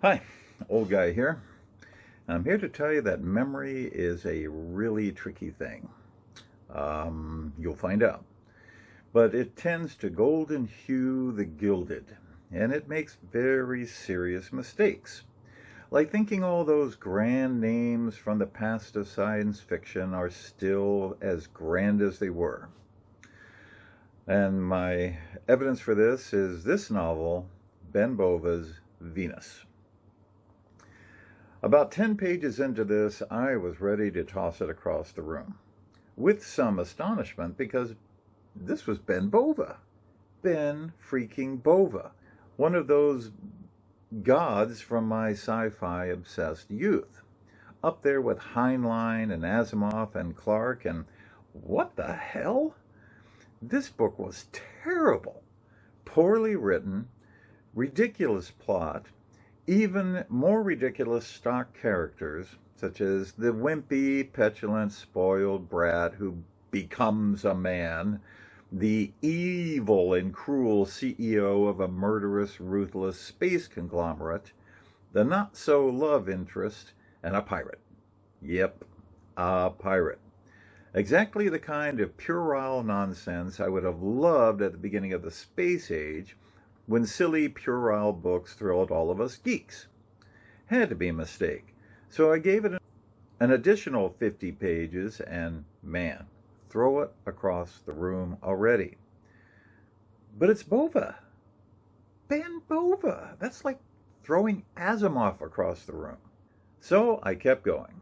Hi, old guy here. I'm here to tell you that memory is a really tricky thing. You'll find out. But it tends to golden hue the gilded, and it makes very serious mistakes. Like thinking all those grand names from the past of science fiction are still as grand as they were. And my evidence for this is this novel, Ben Bova's Venus. About 10 pages into this, I was ready to toss it across the room, with some astonishment because this was Ben Bova. Ben freaking Bova. One of those gods from my sci-fi obsessed youth. Up there with Heinlein and Asimov and Clarke and what the hell? This book was terrible. Poorly written, ridiculous plot, even more ridiculous stock characters, such as the wimpy, petulant, spoiled brat who becomes a man, the evil and cruel CEO of a murderous, ruthless space conglomerate, the not-so-love interest, and a pirate. Yep, a pirate. Exactly the kind of puerile nonsense I would have loved at the beginning of the space age, when silly, puerile books thrilled all of us geeks. Had to be a mistake. So I gave it an additional 50 pages and, man, throw it across the room already. But it's Bova. Ben Bova. That's like throwing Asimov across the room. So I kept going.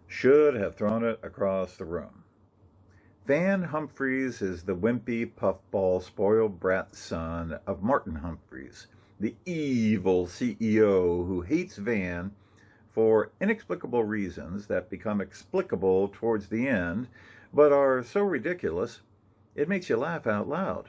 Should have thrown it across the room. Van Humphreys is the wimpy, puffball, spoiled brat son of Martin Humphreys, the evil CEO who hates Van for inexplicable reasons that become explicable towards the end, but are so ridiculous it makes you laugh out loud.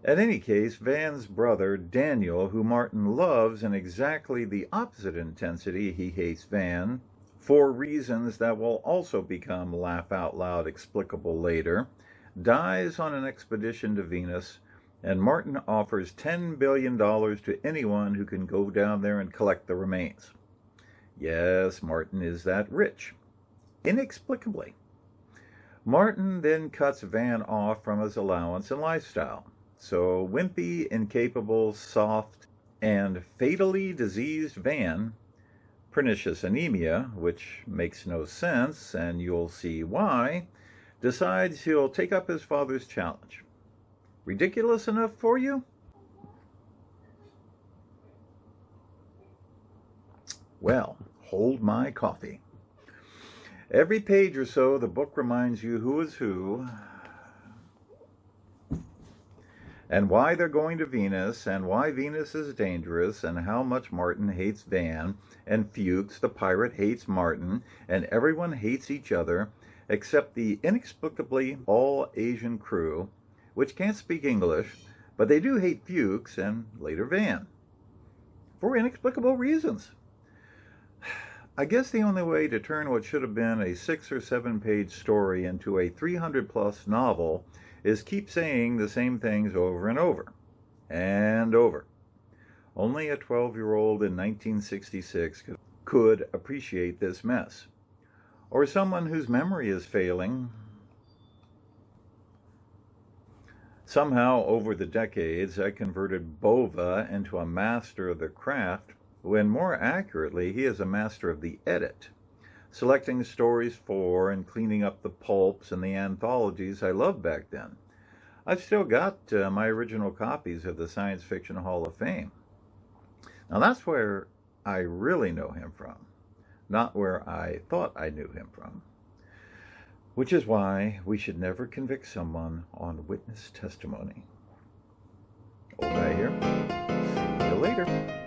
In any case, Van's brother, Daniel, who Martin loves in exactly the opposite intensity he hates Van, for reasons that will also become laugh-out-loud explicable later, dies on an expedition to Venus, and Martin offers $10 billion to anyone who can go down there and collect the remains. Yes, Martin is that rich. Inexplicably. Martin then cuts Van off from his allowance and lifestyle. So wimpy, incapable, soft, and fatally diseased Van, pernicious anemia, which makes no sense, and you'll see why, decides he'll take up his father's challenge. Ridiculous enough for you? Well, hold my coffee. Every page or so, the book reminds you who is who, and why they're going to Venus, and why Venus is dangerous, and how much Martin hates Van, and Fuchs, the pirate, hates Martin, and everyone hates each other, except the inexplicably all-Asian crew, which can't speak English, but they do hate Fuchs, and later Van. For inexplicable reasons. I guess the only way to turn what should have been a 6 or 7 page story into a 300-plus novel is keep saying the same things over and over. And over. Only a 12-year-old in 1966 could appreciate this mess. Or someone whose memory is failing. Somehow, over the decades, I converted Bova into a master of the craft, when more accurately, he is a master of the edit, selecting stories for and cleaning up the pulps and the anthologies I loved back then. I've still got my original copies of the Science Fiction Hall of Fame. Now that's where I really know him from, not where I thought I knew him from. Which is why we should never convict someone on witness testimony. Old guy here. See you later.